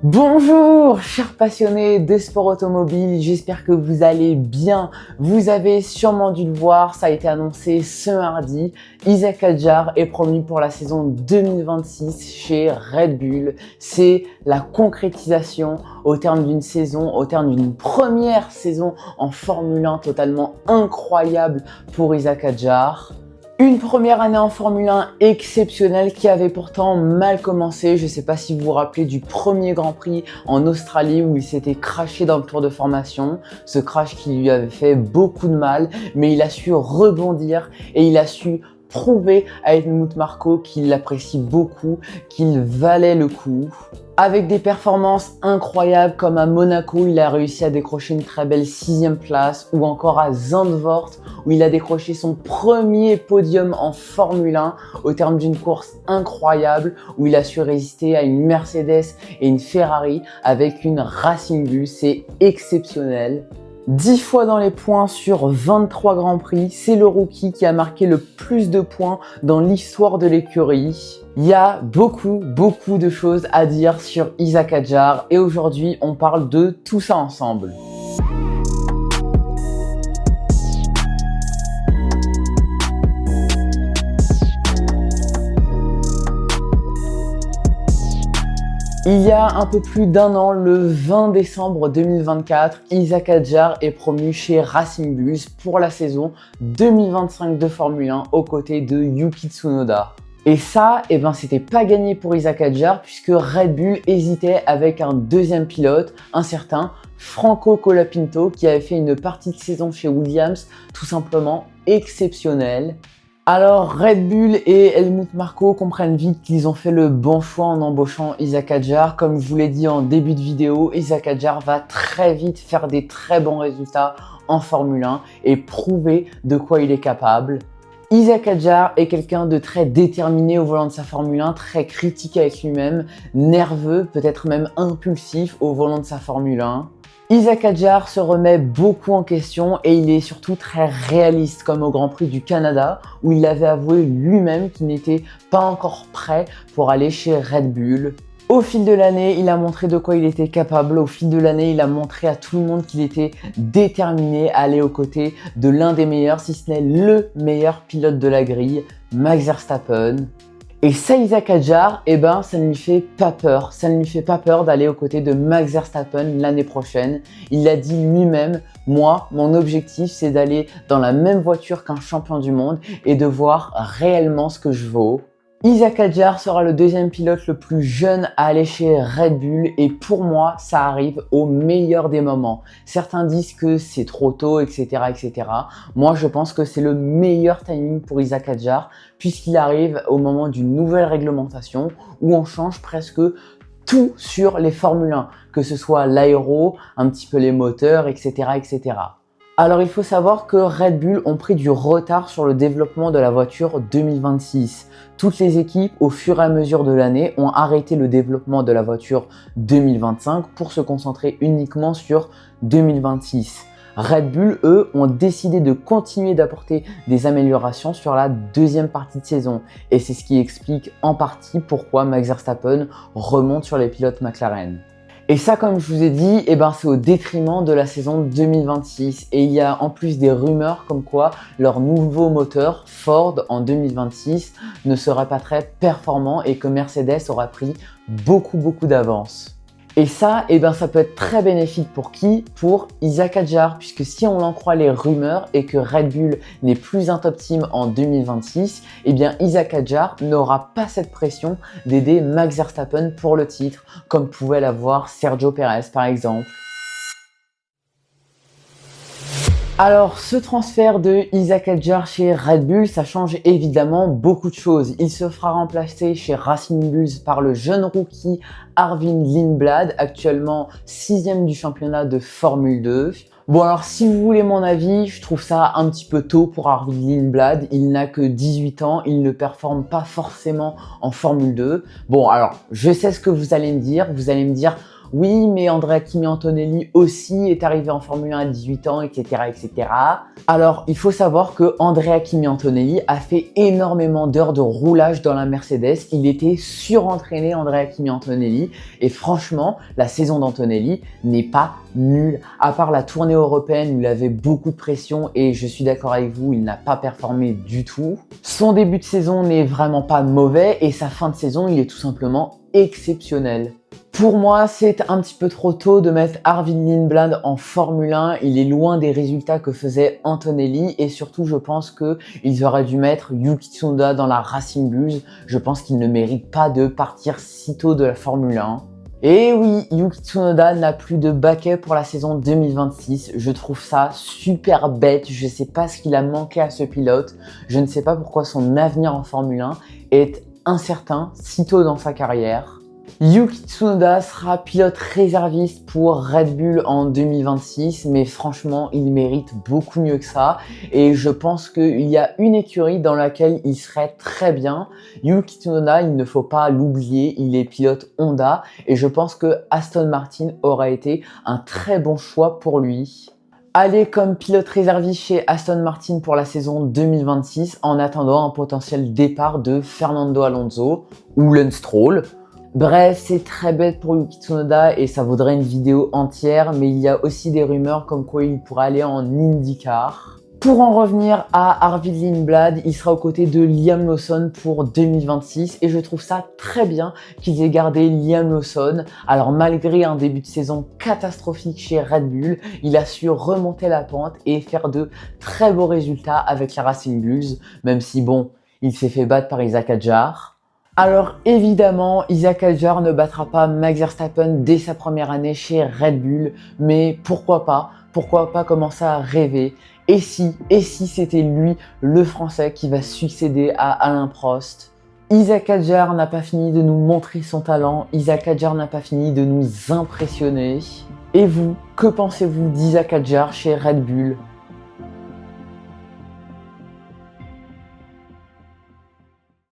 Bonjour chers passionnés des sports automobiles, j'espère que vous allez bien. Vous avez sûrement dû le voir, ça a été annoncé ce mardi. Isack Hadjar est promu pour la saison 2026 chez Red Bull. C'est la concrétisation au terme d'une saison, au terme d'une première saison en Formule 1 totalement incroyable pour Isack Hadjar. Une première année en Formule 1 exceptionnelle qui avait pourtant mal commencé. Je ne sais pas si vous vous rappelez du premier Grand Prix en Australie où il s'était crashé dans le tour de formation. Ce crash qui lui avait fait beaucoup de mal, mais il a su rebondir et il a su prouver à Helmut Marko qu'il l'apprécie beaucoup, qu'il valait le coup. Avec des performances incroyables comme à Monaco, il a réussi à décrocher une très belle 6e place, ou encore à Zandvoort où il a décroché son premier podium en Formule 1 au terme d'une course incroyable où il a su résister à une Mercedes et une Ferrari avec une Racing Bull. C'est exceptionnel. 10 fois dans les points sur 23 Grands Prix, c'est le rookie qui a marqué le plus de points dans l'histoire de l'écurie. Il y a beaucoup de choses à dire sur Isack Hadjar et aujourd'hui on parle de tout ça ensemble. Il y a un peu plus d'un an, le 20 décembre 2024, Isack Hadjar est promu chez Racing Bull pour la saison 2025 de Formule 1 aux côtés de Yuki Tsunoda. Et ça, c'était pas gagné pour Isack Hadjar puisque Red Bull hésitait avec un deuxième pilote, un certain Franco Colapinto qui avait fait une partie de saison chez Williams tout simplement exceptionnelle. Alors Red Bull et Helmut Marko comprennent vite qu'ils ont fait le bon choix en embauchant Isack Hadjar. Comme je vous l'ai dit en début de vidéo, Isack Hadjar va très vite faire des très bons résultats en Formule 1 et prouver de quoi il est capable. Isack Hadjar est quelqu'un de très déterminé au volant de sa Formule 1, très critique avec lui-même, nerveux, peut-être même impulsif au volant de sa Formule 1. Isack Hadjar se remet beaucoup en question et il est surtout très réaliste comme au Grand Prix du Canada où il avait avoué lui-même qu'il n'était pas encore prêt pour aller chez Red Bull. Au fil de l'année, il a montré de quoi il était capable. Au fil de l'année, il a montré à tout le monde qu'il était déterminé à aller aux côtés de l'un des meilleurs, si ce n'est le meilleur pilote de la grille, Max Verstappen. Et ça, Isack Hadjar, ça ne lui fait pas peur. Ça ne lui fait pas peur d'aller aux côtés de Max Verstappen l'année prochaine. Il l'a dit lui-même, moi, mon objectif, c'est d'aller dans la même voiture qu'un champion du monde et de voir réellement ce que je vaux. Isack Hadjar sera le deuxième pilote le plus jeune à aller chez Red Bull et pour moi, ça arrive au meilleur des moments. Certains disent que c'est trop tôt, etc., etc. Moi, je pense que c'est le meilleur timing pour Isack Hadjar puisqu'il arrive au moment d'une nouvelle réglementation où on change presque tout sur les Formule 1, que ce soit l'aéro, un petit peu les moteurs, etc., etc. Alors il faut savoir que Red Bull ont pris du retard sur le développement de la voiture 2026. Toutes les équipes, au fur et à mesure de l'année, ont arrêté le développement de la voiture 2025 pour se concentrer uniquement sur 2026. Red Bull, eux, ont décidé de continuer d'apporter des améliorations sur la deuxième partie de saison. Et c'est ce qui explique en partie pourquoi Max Verstappen remonte sur les pilotes McLaren. Et ça, comme je vous ai dit, c'est au détriment de la saison 2026. Et il y a en plus des rumeurs comme quoi leur nouveau moteur Ford en 2026 ne sera pas très performant et que Mercedes aura pris beaucoup d'avance. Et ça, ça peut être très bénéfique pour qui? Pour Isack Hadjar, puisque si on en croit les rumeurs et que Red Bull n'est plus un top team en 2026, Isack Hadjar n'aura pas cette pression d'aider Max Verstappen pour le titre, comme pouvait l'avoir Sergio Pérez par exemple. Alors, ce transfert de Isack Hadjar chez Red Bull, ça change évidemment beaucoup de choses. Il se fera remplacer chez Racing Bull par le jeune rookie Arvid Lindblad, actuellement 6e du championnat de Formule 2. Bon alors, si vous voulez mon avis, je trouve ça un petit peu tôt pour Arvid Lindblad. Il n'a que 18 ans, il ne performe pas forcément en Formule 2. Bon alors, je sais ce que vous allez me dire. Vous allez me dire, oui, mais Andrea Kimi Antonelli aussi est arrivé en Formule 1 à 18 ans, etc., etc. Alors, il faut savoir que Andrea Kimi Antonelli a fait énormément d'heures de roulage dans la Mercedes. Il était surentraîné, Andrea Kimi Antonelli. Et franchement, la saison d'Antonelli n'est pas nulle. À part la tournée européenne où il avait beaucoup de pression et je suis d'accord avec vous, il n'a pas performé du tout. Son début de saison n'est vraiment pas mauvais et sa fin de saison, il est tout simplement exceptionnel. Pour moi, c'est un petit peu trop tôt de mettre Arvid Lindblad en Formule 1. Il est loin des résultats que faisait Antonelli et surtout, je pense qu'ils auraient dû mettre Yuki Tsunoda dans la Racing Bulls. Je pense qu'il ne mérite pas de partir si tôt de la Formule 1. Et oui, Yuki Tsunoda n'a plus de baquet pour la saison 2026. Je trouve ça super bête. Je sais pas ce qu'il a manqué à ce pilote. Je ne sais pas pourquoi son avenir en Formule 1 est incertain si tôt dans sa carrière. Yuki Tsunoda sera pilote réserviste pour Red Bull en 2026, mais franchement, il mérite beaucoup mieux que ça. Et je pense qu'il y a une écurie dans laquelle il serait très bien. Yuki Tsunoda, il ne faut pas l'oublier, il est pilote Honda. Et je pense que Aston Martin aurait été un très bon choix pour lui. Aller comme pilote réserviste chez Aston Martin pour la saison 2026 en attendant un potentiel départ de Fernando Alonso ou Lance Stroll. Bref, c'est très bête pour Yuki Tsunoda et ça vaudrait une vidéo entière, mais il y a aussi des rumeurs comme quoi il pourrait aller en IndyCar. Pour en revenir à Arvid Lindblad, il sera aux côtés de Liam Lawson pour 2026 et je trouve ça très bien qu'ils aient gardé Liam Lawson. Alors malgré un début de saison catastrophique chez Red Bull, il a su remonter la pente et faire de très beaux résultats avec la Racing Bulls, même si bon, il s'est fait battre par Isaac Hadjar. Alors évidemment, Isaac Hadjar ne battra pas Max Verstappen dès sa première année chez Red Bull, mais pourquoi pas commencer à rêver. Et si c'était lui, le Français, qui va succéder à Alain Prost? Isaac Hadjar n'a pas fini de nous montrer son talent, Isaac Hadjar n'a pas fini de nous impressionner. Et vous, que pensez-vous d'Isaac Hadjar chez Red Bull?